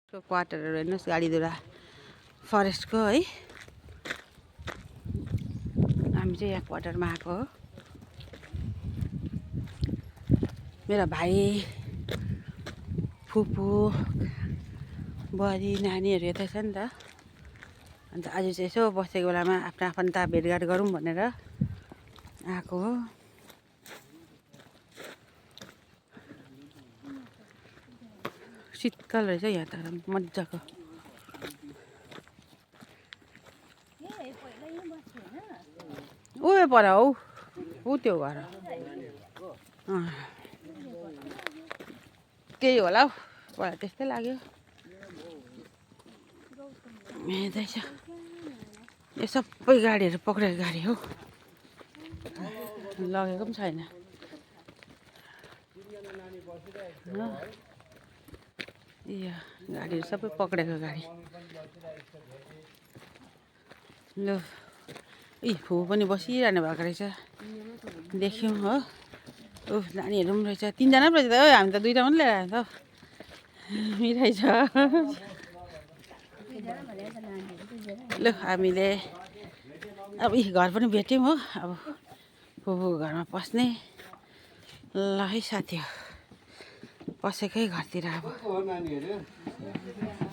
क्वार्टरहरू हेर्नुहोस् गाडीधुरा फरेस्टको है। हामी चाहिँ यहाँ क्वार्टरमा आएको हो। मेरो भाइ फुपू बुहारी नानीहरू यतै छ नि त। अन्त आज चाहिँ यसो बसेको बेलामा आफ्नो आफन्त भेटघाट गरौँ भनेर आएको हो। शीतल रहेछ यहाँ त मजाको। उयो पर हौ ऊ त्यो घर त्यही होला हौ, मलाई त्यस्तै लाग्यो। हेर्दैछ यो सबै गाडीहरू पक्रेको गाडी हो, लगेको पनि छैन। यो गाडीहरू सबै पक्रेको गाडी। ल फुपू पनि बसिरहनु भएको रहेछ, देख्यौँ हो। नानीहरू पनि रहेछ, तिनजना पनि रहेछ त। हामी त दुईवटा पनि लिएर आयो त मिठाई छ। ल हामीले अब घर पनि भेट्यौँ हो। अब फुपूको घरमा पस्ने ल है साथी हो, पसेकै घरतिर अब।